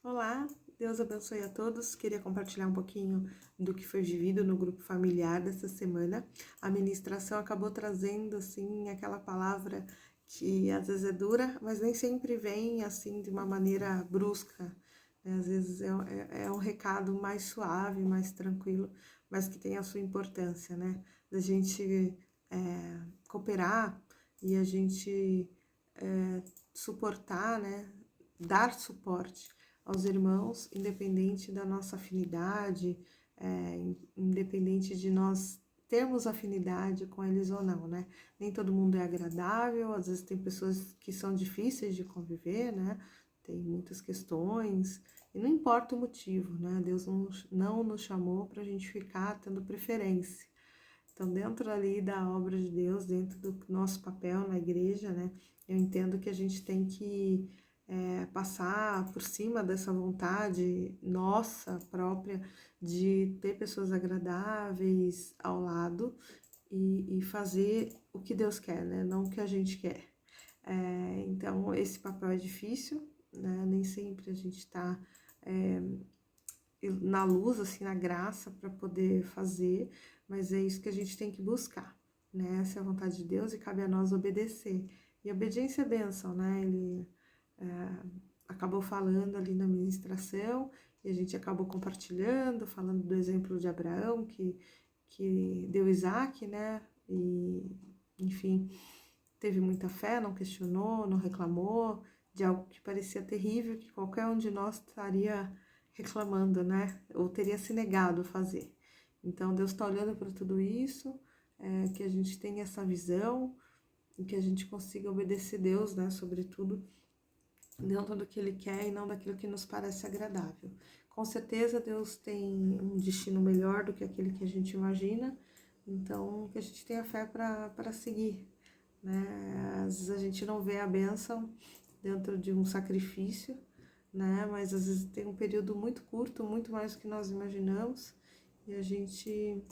Olá, Deus abençoe a todos. Queria compartilhar um pouquinho do que foi vivido no grupo familiar dessa semana. A ministração acabou trazendo, assim, aquela palavra que às vezes é dura, mas nem sempre vem, assim, de uma maneira brusca, né? Às vezes é um recado mais suave, mais tranquilo, mas que tem a sua importância, né? Da gente cooperar e a gente suportar, né? Dar suporte aos irmãos, independente da nossa afinidade, independente de nós termos afinidade com eles ou não, né? Nem todo mundo é agradável, às vezes tem pessoas que são difíceis de conviver, né? Tem muitas questões, e não importa o motivo, né? Deus não nos chamou para a gente ficar tendo preferência. Então, dentro ali da obra de Deus, dentro do nosso papel na igreja, né? Eu entendo que a gente tem que passar por cima dessa vontade nossa própria de ter pessoas agradáveis ao lado e fazer o que Deus quer, né? Não o que a gente quer. Então, esse papel é difícil, né? Nem sempre a gente está na luz, assim, na graça para poder fazer, mas é isso que a gente tem que buscar, né? Essa é a vontade de Deus e cabe a nós obedecer. E obediência é bênção, né? Ele acabou falando ali na ministração e a gente acabou compartilhando, falando do exemplo de Abraão, que deu Isaac, né? E, enfim, teve muita fé, não questionou, não reclamou de algo que parecia terrível, que qualquer um de nós estaria reclamando, né? Ou teria se negado a fazer. Então, Deus está olhando para tudo isso, que a gente tenha essa visão e que a gente consiga obedecer Deus, né? Sobretudo, dentro do que Ele quer e não daquilo que nos parece agradável. Com certeza, Deus tem um destino melhor do que aquele que a gente imagina, então que a gente tenha fé para seguir, né? Às vezes a gente não vê a bênção dentro de um sacrifício, né? Mas às vezes tem um período muito curto, muito mais do que nós imaginamos, e a gente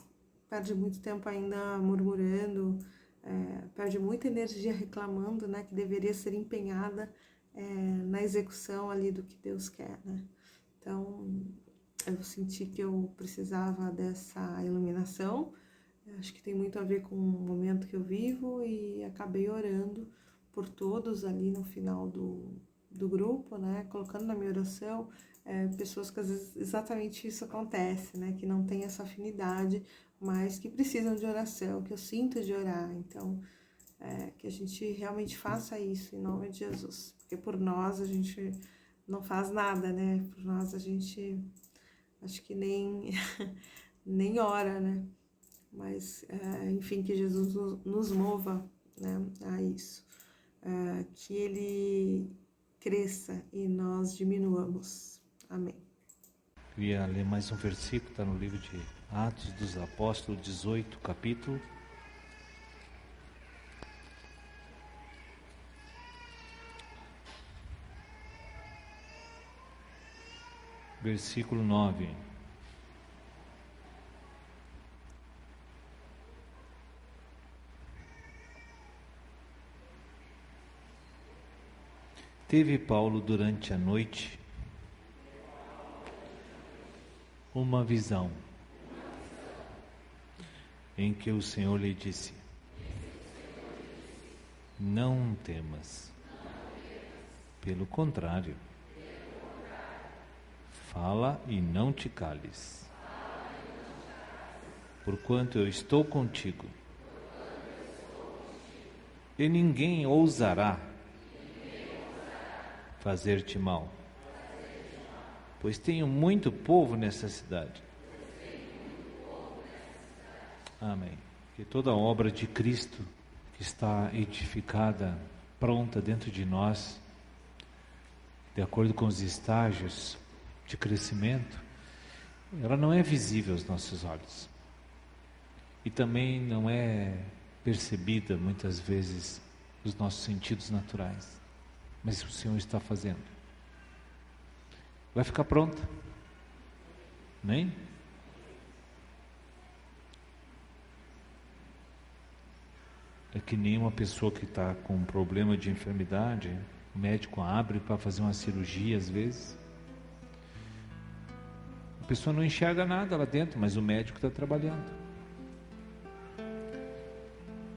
perde muito tempo ainda murmurando, perde muita energia reclamando, né? Que deveria ser empenhada na execução ali do que Deus quer, né? Então, eu senti que eu precisava dessa iluminação. Acho que tem muito a ver com o momento que eu vivo e acabei orando por todos ali no final do grupo, né? Colocando na minha oração pessoas que às vezes exatamente isso acontece, né? Que não tem essa afinidade, mas que precisam de oração, que eu sinto de orar. Então, que a gente realmente faça isso em nome de Jesus. Porque por nós a gente não faz nada, né? Por nós a gente acho que nem, nem ora, né? Mas, enfim, que Jesus nos mova, né, a isso. Que Ele cresça e nós diminuamos. Amém. Queria ler mais um versículo, está no livro de Atos dos Apóstolos, 18, capítulo. Versículo 9. Teve Paulo durante a noite uma visão em que o Senhor lhe disse: não temas, pelo contrário, fala e não te cales, porquanto eu estou contigo, e ninguém ousará fazer-te mal, pois tenho muito povo nessa cidade. Amém. Que toda a obra de Cristo que está edificada, pronta dentro de nós, de acordo com os estágios de crescimento, ela não é visível aos nossos olhos. E também não é percebida muitas vezes nos nossos sentidos naturais. Mas o Senhor está fazendo. Vai ficar pronta. Amém? É que nem uma pessoa que está com um problema de enfermidade, o médico abre para fazer uma cirurgia às vezes, pessoa não enxerga nada lá dentro, mas o médico está trabalhando.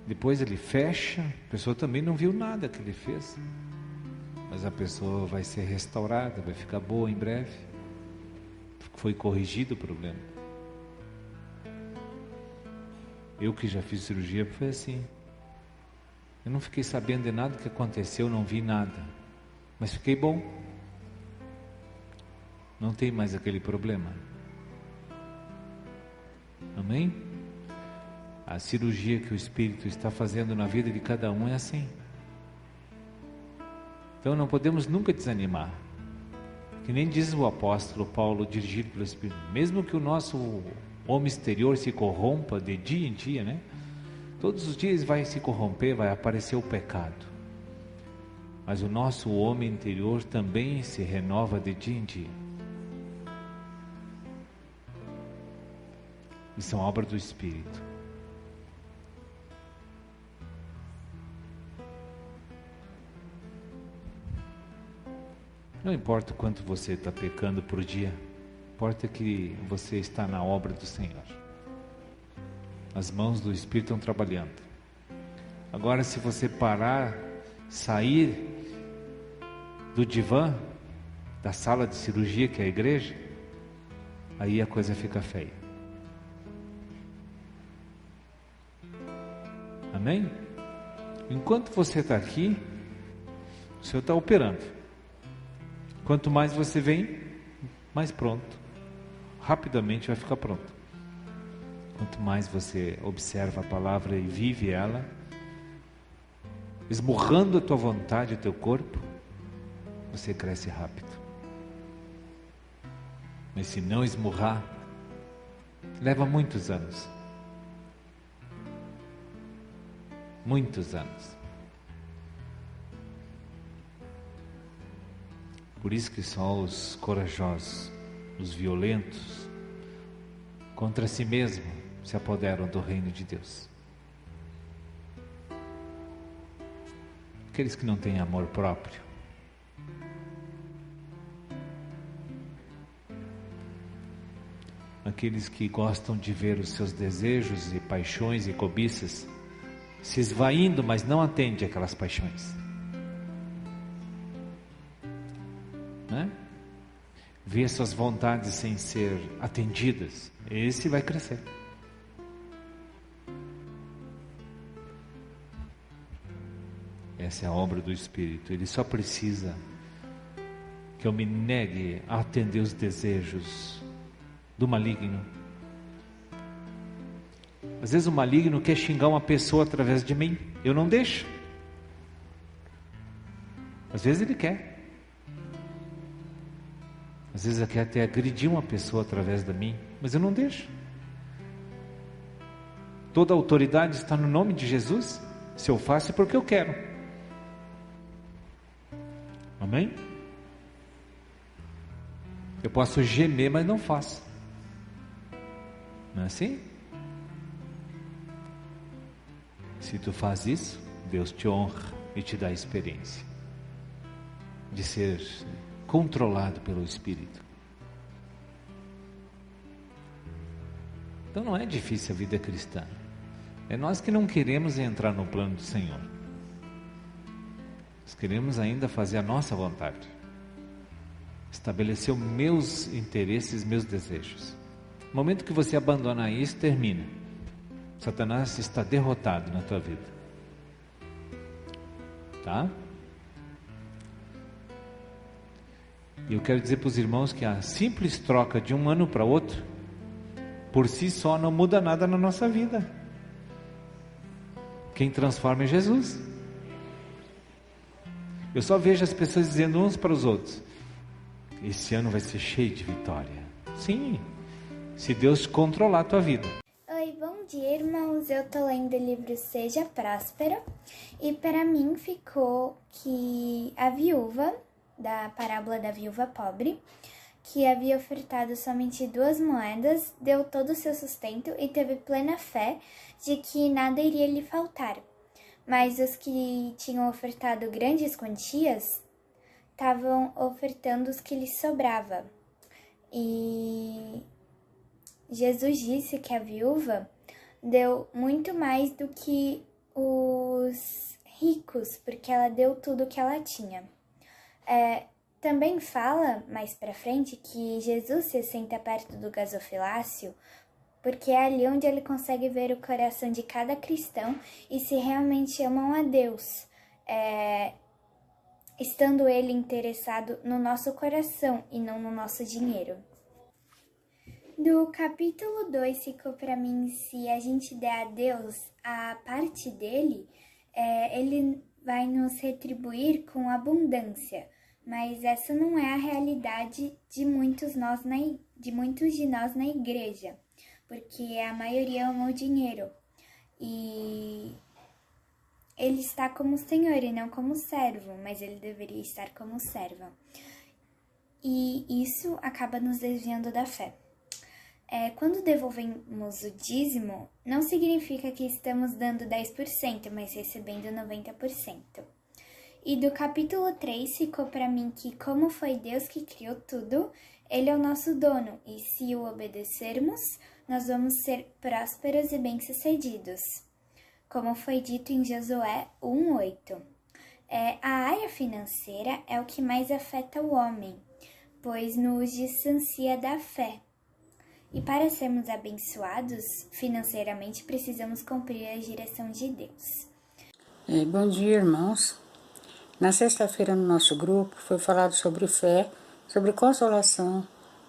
Depois ele fecha, a pessoa também não viu nada que ele fez, mas a pessoa vai ser restaurada, vai ficar boa em breve. Foi corrigido o problema. Eu que já fiz cirurgia, foi assim. Eu não fiquei sabendo de nada que aconteceu, não vi nada, mas fiquei bom. Não tem mais aquele problema. Amém? A cirurgia que o Espírito está fazendo na vida de cada um é assim. Então não podemos nunca desanimar. Que nem diz o apóstolo Paulo, dirigido pelo Espírito, mesmo que o nosso homem exterior se corrompa de dia em dia, né? Todos os dias vai se corromper, vai aparecer o pecado. Mas o nosso homem interior também se renova de dia em dia. E são obra do Espírito. Não importa o quanto você está pecando por dia, importa que você está na obra do Senhor. As mãos do Espírito estão trabalhando. Agora, se você parar, sair do divã, da sala de cirurgia que é a igreja, aí a coisa fica feia. Amém? Enquanto você está aqui, o Senhor está operando. Quanto mais você vem, mais pronto. Rapidamente vai ficar pronto. Quanto mais você observa a palavra e vive ela, esmurrando a tua vontade, o teu corpo, você cresce rápido. Mas se não esmurrar, leva muitos anos. Muitos anos. Por isso que só os corajosos, os violentos, contra si mesmo, se apoderam do reino de Deus. Aqueles que não têm amor próprio, aqueles que gostam de ver os seus desejos e paixões e cobiças se esvaindo, mas não atende aquelas paixões. Né? Vê suas vontades sem ser atendidas, esse vai crescer. Essa é a obra do Espírito. Ele só precisa que eu me negue a atender os desejos do maligno. Às vezes o maligno quer xingar uma pessoa através de mim, eu não deixo. Às vezes ele quer. Às vezes ele quer até agredir uma pessoa através de mim, mas eu não deixo. Toda a autoridade está no nome de Jesus. Se eu faço é porque eu quero. Amém? Eu posso gemer, mas não faço. Não é assim? Se tu faz isso, Deus te honra e te dá a experiência de ser controlado pelo Espírito. Então não é difícil a vida cristã. É nós que não queremos entrar no plano do Senhor. Nós queremos ainda fazer a nossa vontade. Estabelecer os meus interesses, meus desejos. No momento que você abandonar isso, termina. Satanás está derrotado na tua vida. Tá? E eu quero dizer para os irmãos que a simples troca de um ano para outro, por si só não muda nada na nossa vida. Quem transforma é Jesus. Eu só vejo as pessoas dizendo uns para os outros: esse ano vai ser cheio de vitória. Sim, se Deus controlar a tua vida. Oi, bom dia, irmãos. Eu tô lendo o livro Seja Próspero e para mim ficou que a viúva, da parábola da viúva pobre, que havia ofertado somente 2 moedas, deu todo o seu sustento e teve plena fé de que nada iria lhe faltar. Mas os que tinham ofertado grandes quantias estavam ofertando os que lhes sobrava. E Jesus disse que a viúva deu muito mais do que os ricos, porque ela deu tudo o que ela tinha. Também fala mais pra frente que Jesus se senta perto do gasofilácio porque é ali onde ele consegue ver o coração de cada cristão e se realmente amam a Deus, estando ele interessado no nosso coração e não no nosso dinheiro. Do capítulo 2 ficou para mim, se a gente der a Deus a parte dele, ele vai nos retribuir com abundância. Mas essa não é a realidade de muitos de nós na igreja, porque a maioria ama o dinheiro. E ele está como Senhor e não como servo, mas ele deveria estar como servo. E isso acaba nos desviando da fé. Quando devolvemos o dízimo, não significa que estamos dando 10%, mas recebendo 90%. E do capítulo 3 ficou para mim que, como foi Deus que criou tudo, Ele é o nosso dono, e se o obedecermos, nós vamos ser prósperos e bem-sucedidos. Como foi dito em Josué 1:8. A área financeira é o que mais afeta o homem, pois nos distancia da fé. E para sermos abençoados financeiramente, precisamos cumprir a direção de Deus. Bom dia, irmãos. Na sexta-feira, no nosso grupo, foi falado sobre fé, sobre consolação,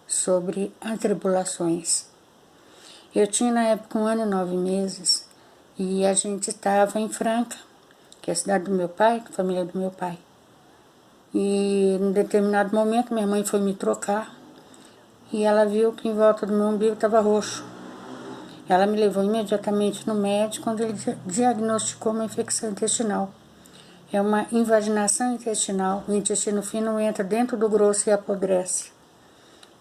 sobre atribulações. Eu tinha, na época, 1 ano e 9 meses, e a gente estava em Franca, que é a cidade do meu pai, a família do meu pai. E, em determinado momento, minha mãe foi me trocar, e ela viu que em volta do meu umbigo estava roxo. Ela me levou imediatamente no médico, quando ele diagnosticou uma infecção intestinal. É uma invaginação intestinal, o intestino fino entra dentro do grosso e apodrece.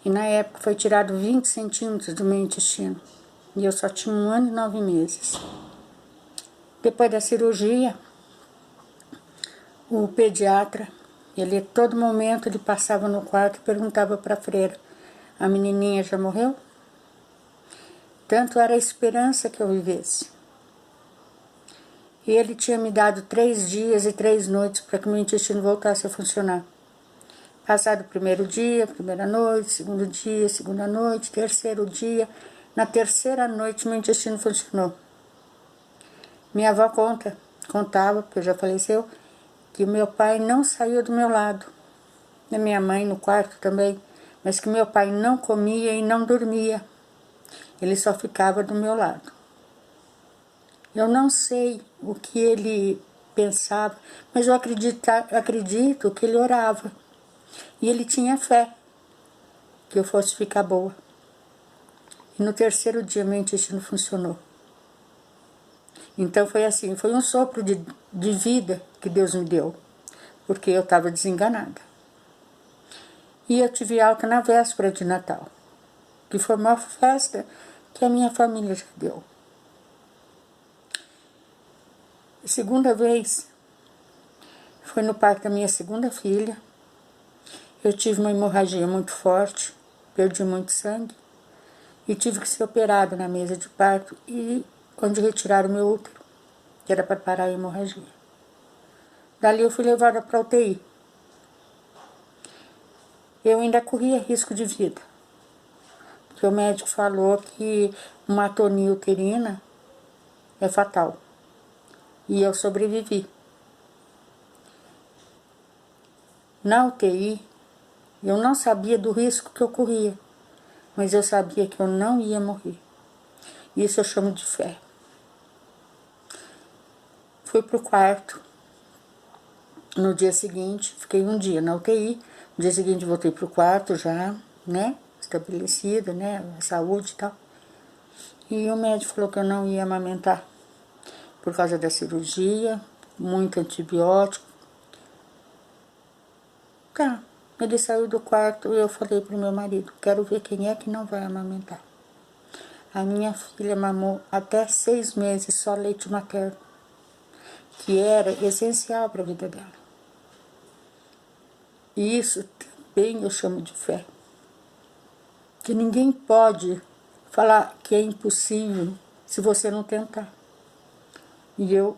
E na época foi tirado 20 centímetros do meu intestino. E eu só tinha 1 ano e 9 meses. Depois da cirurgia, o pediatra, ele a todo momento ele passava no quarto e perguntava para a freira: a menininha já morreu? Tanto era a esperança que eu vivesse. E ele tinha me dado 3 dias e 3 noites para que meu intestino voltasse a funcionar. Passado o primeiro dia, primeira noite, segundo dia, segunda noite, terceiro dia. Na terceira noite, meu intestino funcionou. Minha avó contava, porque já faleceu, que meu pai não saiu do meu lado. E minha mãe no quarto também. Mas que meu pai não comia e não dormia. Ele só ficava do meu lado. Eu não sei o que ele pensava, mas eu acredito que ele orava. E ele tinha fé que eu fosse ficar boa. E no terceiro dia meu intestino funcionou. Então foi assim, foi um sopro de vida que Deus me deu, porque eu estava desenganada. E eu tive alta na véspera de Natal, que foi uma festa que a minha família já deu. A segunda vez foi no parto da minha segunda filha. Eu tive uma hemorragia muito forte, perdi muito sangue e tive que ser operada na mesa de parto e onde retiraram o meu útero, que era para parar a hemorragia. Dali eu fui levada para a UTI. Eu ainda corria risco de vida, porque o médico falou que uma atonia uterina é fatal. E eu sobrevivi. Na UTI, eu não sabia do risco que eu corria, mas eu sabia que eu não ia morrer. Isso eu chamo de fé. Fui pro quarto. No dia seguinte, fiquei um dia na UTI. No dia seguinte voltei pro quarto já, estabelecida, a saúde e tal. E o médico falou que eu não ia amamentar por causa da cirurgia, muito antibiótico. Tá, ele saiu do quarto e eu falei pro meu marido: quero ver quem é que não vai amamentar. A minha filha mamou até 6 meses só leite materno, que era essencial para a vida dela. E isso também eu chamo de fé. que ninguém pode falar que é impossível se você não tentar. E eu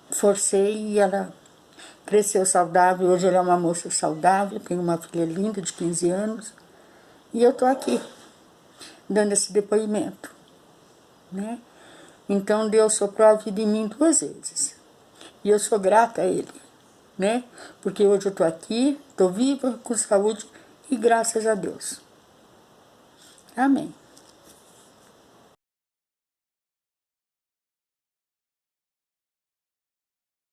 forcei e ela cresceu saudável. Hoje ela é uma moça saudável, tem uma filha linda de 15 anos. E eu estou aqui, dando esse depoimento, né? Então Deus soprou a vida em mim 2 vezes. E eu sou grata a Ele, né? Porque hoje eu estou aqui, estou viva, com saúde e graças a Deus. Amém.